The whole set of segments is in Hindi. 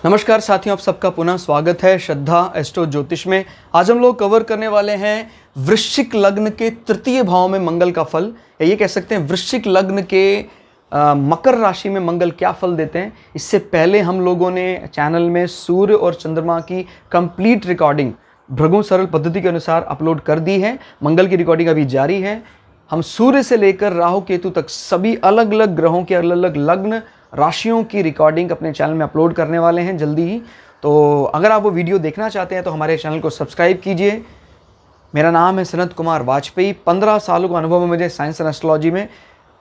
नमस्कार साथियों, आप सबका पुनः स्वागत है श्रद्धा एस्ट्रो ज्योतिष में। आज हम लोग कवर करने वाले हैं वृश्चिक लग्न के तृतीय भाव में मंगल का फल, या ये कह सकते हैं वृश्चिक लग्न के मकर राशि में मंगल क्या फल देते हैं। इससे पहले हम लोगों ने चैनल में सूर्य और चंद्रमा की कंप्लीट रिकॉर्डिंग भृगु सरल पद्धति के अनुसार अपलोड कर दी है। मंगल की रिकॉर्डिंग अभी जारी है। हम सूर्य से लेकर राहु केतु तक सभी अलग अलग ग्रहों के अलग अलग लग्न राशियों की रिकॉर्डिंग अपने चैनल में अपलोड करने वाले हैं जल्दी ही। तो अगर आप वो वीडियो देखना चाहते हैं तो हमारे चैनल को सब्सक्राइब कीजिए। मेरा नाम है सनत कुमार वाजपेयी। 15 सालों का अनुभव है मुझे साइंस एंड एस्ट्रोलॉजी में।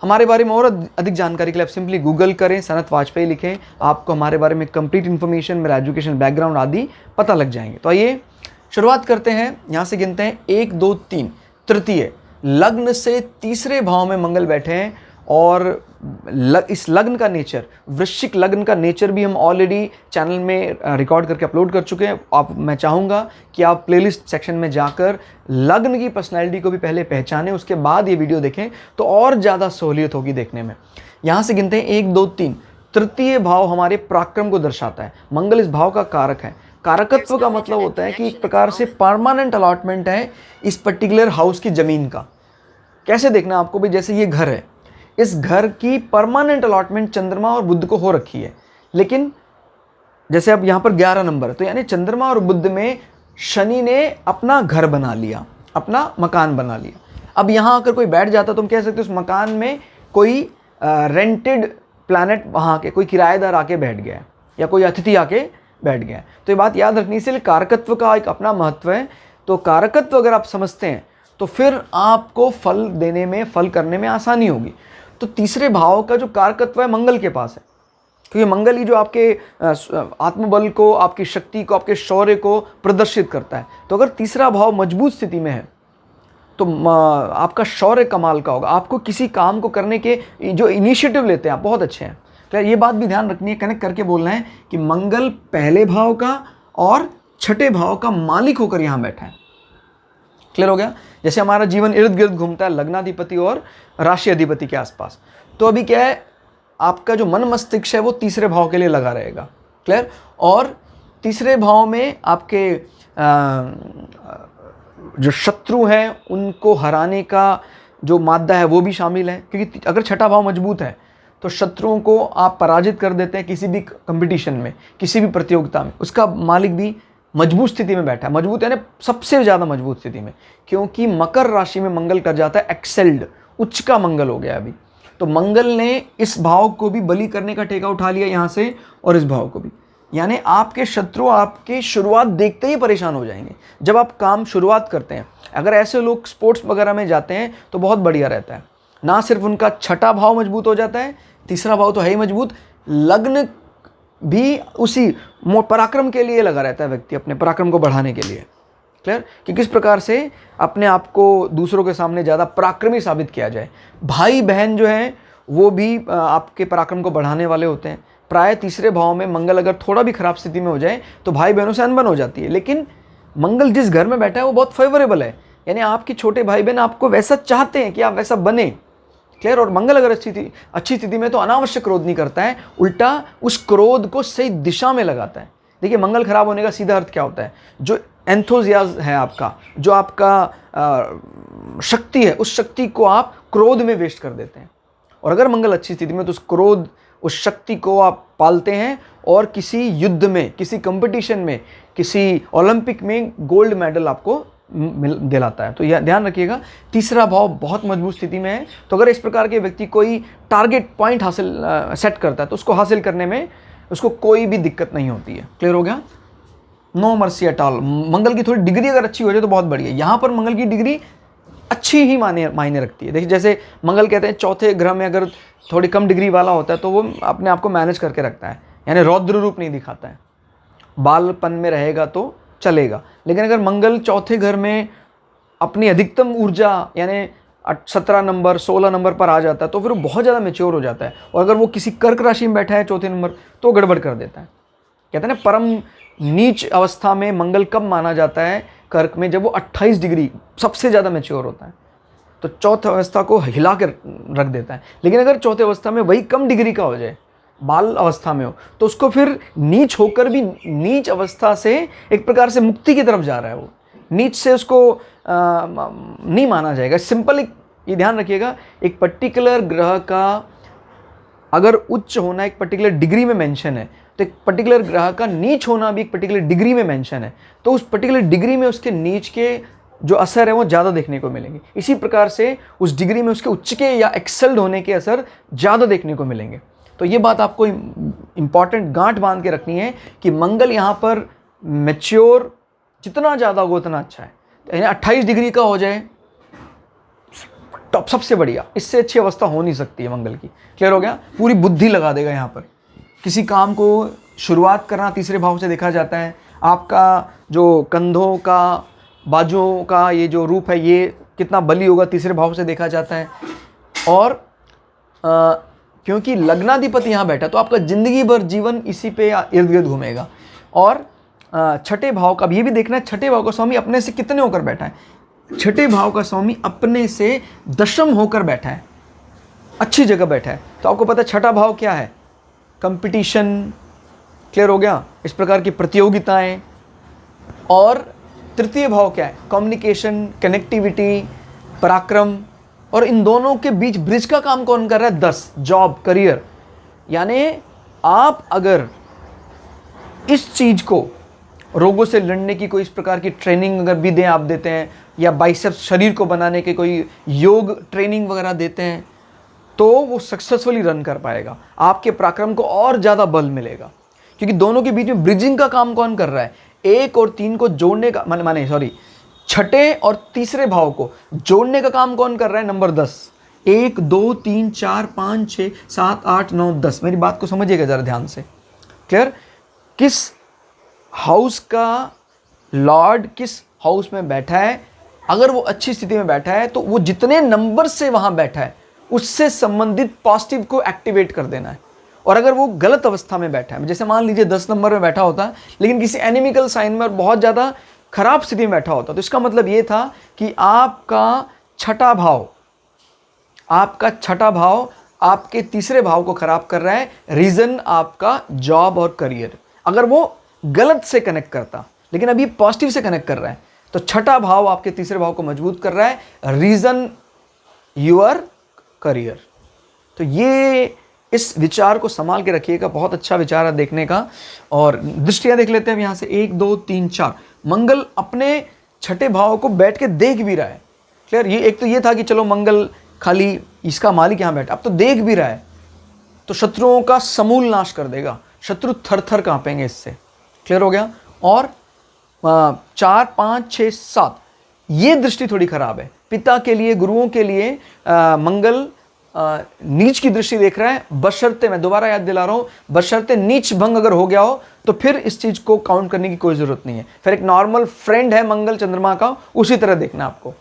हमारे बारे में और अधिक जानकारी के लिए आप सिंपली गूगल करें, सनत वाजपेयी लिखें, आपको हमारे बारे में कंप्लीट इन्फॉर्मेशन, मेरा एजुकेशन बैकग्राउंड आदि पता लग जाएंगे। तो आइए शुरुआत करते हैं। यहाँ से गिनते हैं 1, 2, 3। तृतीय लग्न से तीसरे भाव में मंगल बैठे हैं और इस लग्न का नेचर, वृश्चिक लग्न का नेचर भी हम ऑलरेडी चैनल में रिकॉर्ड करके अपलोड कर चुके हैं। मैं चाहूँगा कि आप प्लेलिस्ट सेक्शन में जाकर लग्न की पर्सनैलिटी को भी पहले पहचानें, उसके बाद ये वीडियो देखें तो और ज़्यादा सहूलियत होगी देखने में। यहाँ से गिनते हैं 1, 2, 3। तृतीय भाव हमारे पराक्रम को दर्शाता है। मंगल इस भाव का कारक है। कारकत्व का मतलब होता है कि एक प्रकार से परमानेंट अलॉटमेंट है इस पर्टिकुलर हाउस की ज़मीन का। कैसे देखना आपको भी, जैसे ये घर है, इस घर की परमानेंट अलॉटमेंट चंद्रमा और बुध को हो रखी है। लेकिन जैसे अब यहाँ पर 11 नंबर है, तो यानी चंद्रमा और बुध में शनि ने अपना घर बना लिया, अपना मकान बना लिया। अब यहाँ आकर कोई बैठ जाता तो हम कह सकते हैं उस मकान में कोई रेंटेड प्लैनेट, वहाँ के कोई किराएदार आके बैठ गया है या कोई अतिथि आके बैठ गया है। तो ये बात याद रखनी, इसलिए कारकत्व का एक अपना महत्व है। तो कारकत्व अगर आप समझते हैं तो फिर आपको फल देने में, फल करने में आसानी होगी। तो तीसरे भाव का जो कारकत्व है मंगल के पास है, क्योंकि मंगल ही जो आपके आत्मबल को, आपकी शक्ति को, आपके शौर्य को प्रदर्शित करता है। तो अगर तीसरा भाव मजबूत स्थिति में है तो आपका शौर्य कमाल का होगा। आपको किसी काम को करने के जो इनिशिएटिव लेते हैं आप बहुत अच्छे हैं। तो ये बात भी ध्यान रखनी है, कनेक्ट करके बोलना है कि मंगल पहले भाव का और छठे भाव का मालिक होकर यहाँ बैठा है। क्लियर हो गया? जैसे हमारा जीवन इर्द गिर्द घूमता है लग्नाधिपति और राशि अधिपति के आसपास, तो अभी क्या है, आपका जो मन मस्तिष्क है वो तीसरे भाव के लिए लगा रहेगा। क्लियर? और तीसरे भाव में आपके जो शत्रु हैं उनको हराने का जो मादा है वो भी शामिल है, क्योंकि अगर छठा भाव मजबूत है तो शत्रुओं को आप पराजित कर देते हैं किसी भी कंपटीशन में, किसी भी प्रतियोगिता में। उसका मालिक भी मजबूत स्थिति में बैठा है। मजबूत यानी सबसे ज़्यादा मजबूत स्थिति में, क्योंकि मकर राशि में मंगल कर जाता है एक्सेल्ड, उच्च का मंगल हो गया अभी। तो मंगल ने इस भाव को भी बलि करने का ठेका उठा लिया यहाँ से, और इस भाव को भी। यानी आपके शत्रु आपकी शुरुआत देखते ही परेशान हो जाएंगे जब आप काम शुरुआत करते हैं। अगर ऐसे लोग स्पोर्ट्स वगैरह में जाते हैं तो बहुत बढ़िया रहता है। ना सिर्फ उनका छठा भाव मजबूत हो जाता है, तीसरा भाव तो है ही मजबूत, लग्न भी उसी पराक्रम के लिए लगा रहता है व्यक्ति, अपने पराक्रम को बढ़ाने के लिए। क्लियर? कि किस प्रकार से अपने आप को दूसरों के सामने ज़्यादा पराक्रमी साबित किया जाए। भाई बहन जो हैं वो भी आपके पराक्रम को बढ़ाने वाले होते हैं। प्राय तीसरे भाव में मंगल अगर थोड़ा भी खराब स्थिति में हो जाए तो भाई बहनों से अनबन हो जाती है। लेकिन मंगल जिस घर में बैठा है वो बहुत फेवरेबल है, यानी आपके छोटे भाई बहन आपको वैसा चाहते हैं कि आप वैसा बने। क्लियर? और मंगल अगर अच्छी स्थिति में तो अनावश्यक क्रोध नहीं करता है, उल्टा उस क्रोध को सही दिशा में लगाता है। देखिए, मंगल खराब होने का सीधा अर्थ क्या होता है? जो एंथुजियाज्म है आपका, जो आपका शक्ति है, उस शक्ति को आप क्रोध में वेस्ट कर देते हैं। और अगर मंगल अच्छी स्थिति में तो उस क्रोध, उस शक्ति को आप पालते हैं और किसी युद्ध में, किसी कंपटीशन में, किसी ओलंपिक में गोल्ड मेडल आपको दिलाता है। तो यह ध्यान रखिएगा, तीसरा भाव बहुत मजबूत स्थिति में है। तो अगर इस प्रकार के व्यक्ति कोई टारगेट पॉइंट हासिल सेट करता है तो उसको हासिल करने में उसको कोई भी दिक्कत नहीं होती है। क्लियर हो गया? No mercy at all. Mangal की थोड़ी डिग्री अगर अच्छी हो जाए तो बहुत बढ़िया। यहाँ पर मंगल की डिग्री अच्छी ही मायने रखती है। देखिए, जैसे मंगल कहते हैं चौथे ग्रह में अगर थोड़ी कम डिग्री वाला होता है तो वो अपने आप को मैनेज करके रखता है, यानी रौद्र रूप नहीं दिखाता है। बालपन में रहेगा तो चलेगा। लेकिन अगर मंगल चौथे घर में अपनी अधिकतम ऊर्जा यानी 17 नंबर 16 नंबर पर आ जाता है तो फिर वो बहुत ज़्यादा मैच्योर हो जाता है। और अगर वो किसी कर्क राशि में बैठा है चौथे नंबर तो गड़बड़ कर देता है। कहते हैं ना, परम नीच अवस्था में मंगल कब माना जाता है कर्क में? जब वो 28 डिग्री सबसे ज़्यादा मैच्योर होता है, तो चौथे अवस्था को हिला कर रख देता है। लेकिन अगर चौथे अवस्था में वही कम डिग्री का हो जाए बाल अवस्था में हो, तो उसको फिर नीच होकर भी नीच अवस्था से एक प्रकार से मुक्ति की तरफ जा रहा है, वो नीच से उसको नहीं माना जाएगा। सिंपल एक ये ध्यान रखिएगा, एक पर्टिकुलर ग्रह का अगर उच्च होना एक पर्टिकुलर डिग्री में मेंशन है, तो एक पर्टिकुलर ग्रह का नीच होना भी एक पर्टिकुलर डिग्री में मेंशन है, तो उस पर्टिकुलर डिग्री में उसके नीच के जो असर है वो ज़्यादा देखने को मिलेंगे। इसी प्रकार से उस डिग्री में उसके उच्च के या एक्सेल्ड होने के असर ज़्यादा देखने को मिलेंगे। तो ये बात आपको इंपॉर्टेंट गांठ बांध के रखनी है कि मंगल यहाँ पर मैच्योर जितना ज़्यादा होगा उतना अच्छा है। तो 28 डिग्री का हो जाए टॉप, सबसे बढ़िया, इससे अच्छी अवस्था हो नहीं सकती है मंगल की। क्लियर हो गया? पूरी बुद्धि लगा देगा यहाँ पर। किसी काम को शुरुआत करना तीसरे भाव से देखा जाता है। आपका जो कंधों का, बाजुओं का ये जो रूप है ये कितना बली होगा तीसरे भाव से देखा जाता है। और क्योंकि लग्नाधिपति यहाँ बैठा तो आपका जिंदगी भर जीवन इसी पे इर्द गिर्द घूमेगा। और छठे भाव का ये भी देखना है, छठे भाव का स्वामी अपने से कितने होकर बैठा है। छठे भाव का स्वामी अपने से दशम होकर बैठा है, अच्छी जगह बैठा है। तो आपको पता है छठा भाव क्या है? कंपटीशन। क्लियर हो गया? इस प्रकार की प्रतियोगिताएं। और तृतीय भाव क्या है? कम्युनिकेशन, कनेक्टिविटी, पराक्रम। और इन दोनों के बीच ब्रिज का काम कौन कर रहा है? 10, जॉब, करियर। यानी आप अगर इस चीज को, रोगों से लड़ने की कोई इस प्रकार की ट्रेनिंग अगर भी दें, आप देते हैं, या बाइसेप्स शरीर को बनाने के कोई योग ट्रेनिंग वगैरह देते हैं, तो वो सक्सेसफुली रन कर पाएगा। आपके पराक्रम को और ज़्यादा बल मिलेगा, क्योंकि दोनों के बीच में ब्रिजिंग का काम कौन कर रहा है? 1 और 3 को जोड़ने का छठे और तीसरे भाव को जोड़ने का काम कौन कर रहा है? नंबर 10। 1 2 3 4 5 6 7 8 9 10। मेरी बात को समझिएगा ज़रा ध्यान से। क्लियर? किस हाउस का लॉर्ड किस हाउस में बैठा है, अगर वो अच्छी स्थिति में बैठा है तो वो जितने नंबर से वहां बैठा है उससे संबंधित पॉजिटिव को एक्टिवेट कर देना है। और अगर वो गलत अवस्था में बैठा है, जैसे मान लीजिए 10 नंबर में बैठा होता लेकिन किसी एनिमिकल साइन में और बहुत ज़्यादा खराब स्थिति में बैठा होता, तो इसका मतलब ये था कि आपका छठा भाव आपके तीसरे भाव को खराब कर रहा है। रीज़न आपका जॉब और करियर। अगर वो गलत से कनेक्ट करता, लेकिन अभी पॉजिटिव से कनेक्ट कर रहा है, तो छठा भाव आपके तीसरे भाव को मजबूत कर रहा है। Reason your career. तो ये इस विचार को संभाल के रखिएगा, बहुत अच्छा विचार है देखने का। और दृष्टियां देख लेते हैं यहां से 1 2 3 4। मंगल अपने छठे भाव को बैठ के देख भी रहा है। क्लियर? ये एक तो ये था कि चलो मंगल खाली इसका मालिक यहां बैठा, अब तो देख भी रहा है, तो शत्रुओं का समूल नाश कर देगा। शत्रु थर थर कांपेंगे इससे। क्लियर हो गया? और 4 5 6 7 ये दृष्टि थोड़ी खराब है। पिता के लिए, गुरुओं के लिए मंगल नीच की दृष्टि देख रहा है। बशर्ते, मैं दोबारा याद दिला रहा हूं, बशर्ते नीच भंग अगर हो गया हो तो फिर इस चीज को काउंट करने की कोई जरूरत नहीं है। फिर एक नॉर्मल फ्रेंड है मंगल चंद्रमा का, उसी तरह देखना आपको।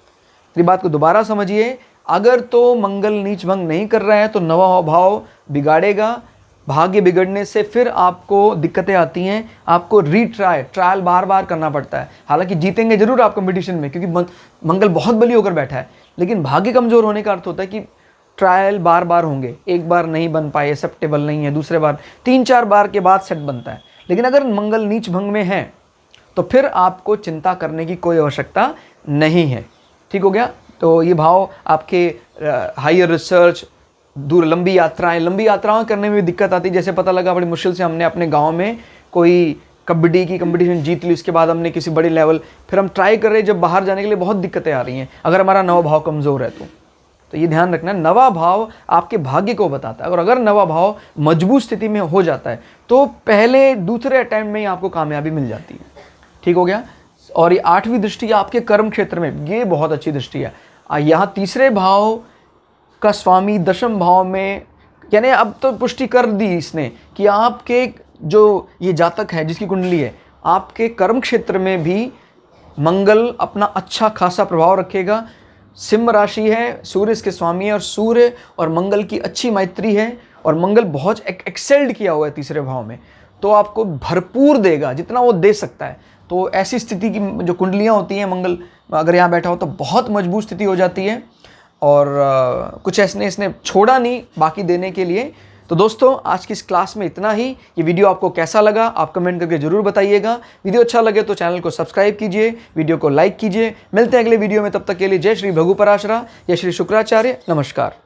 ये बात को दोबारा समझिए। अगर तो मंगल नीच भंग नहीं कर रहा है तो नवा भाव बिगाड़ेगा। भाग्य बिगड़ने से फिर आपको दिक्कतें आती हैं। आपको ट्रायल बार बार करना पड़ता है। हालांकि जीतेंगे जरूर आप कंपटीशन में, क्योंकि मंगल बहुत बली होकर बैठा है, लेकिन भाग्य कमजोर होने का अर्थ होता है कि ट्रायल बार बार होंगे। एक बार नहीं बन पाए, एक्सेप्टेबल नहीं है, दूसरे बार 3-4 बार के बाद सेट बनता है। लेकिन अगर मंगल नीच भंग में है तो फिर आपको चिंता करने की कोई आवश्यकता नहीं है। ठीक हो गया? तो ये भाव आपके हायर रिसर्च, दूर लंबी यात्राएं करने में भी दिक्कत आती है। जैसे पता लगा बड़ी मुश्किल से हमने अपने गांव में कोई कबड्डी की कंपटीशन जीत ली, उसके बाद हमने किसी बड़े लेवल, फिर हम ट्राई कर रहे हैं, जब बाहर जाने के लिए बहुत दिक्कतें आ रही हैं अगर हमारा नवा भाव कमज़ोर है तो ये ध्यान रखना, नवा भाव आपके भाग्य को बताता है। और अगर नवा भाव मजबूत स्थिति में हो जाता है तो पहले दूसरे अटेम्प्ट में ही आपको कामयाबी मिल जाती है। ठीक हो गया? और ये 8वीं दृष्टि आपके कर्म क्षेत्र में, ये बहुत अच्छी दृष्टि है। यहाँ तीसरे भाव का स्वामी दशम भाव में, यानी अब तो पुष्टि कर दी इसने कि आपके जो ये जातक है जिसकी कुंडली है, आपके कर्म क्षेत्र में भी मंगल अपना अच्छा खासा प्रभाव रखेगा। सिंह राशि है, सूर्य इसके स्वामी है, और सूर्य और मंगल की अच्छी मैत्री है, और मंगल बहुत एक्सेल्ड किया हुआ है तीसरे भाव में, तो आपको भरपूर देगा जितना वो दे सकता है। तो ऐसी स्थिति की जो कुंडलियाँ होती हैं, मंगल अगर यहाँ बैठा हो तो बहुत मजबूत स्थिति हो जाती है। और कुछ ऐसने इसने छोड़ा नहीं बाकी देने के लिए, तो दोस्तों आज की इस क्लास में इतना ही। ये वीडियो आपको कैसा लगा आप कमेंट करके जरूर बताइएगा। वीडियो अच्छा लगे तो चैनल को सब्सक्राइब कीजिए, वीडियो को लाइक कीजिए। मिलते हैं अगले वीडियो में, तब तक के लिए जय श्री भगु पराशरा, जय श्री शुक्राचार्य, नमस्कार।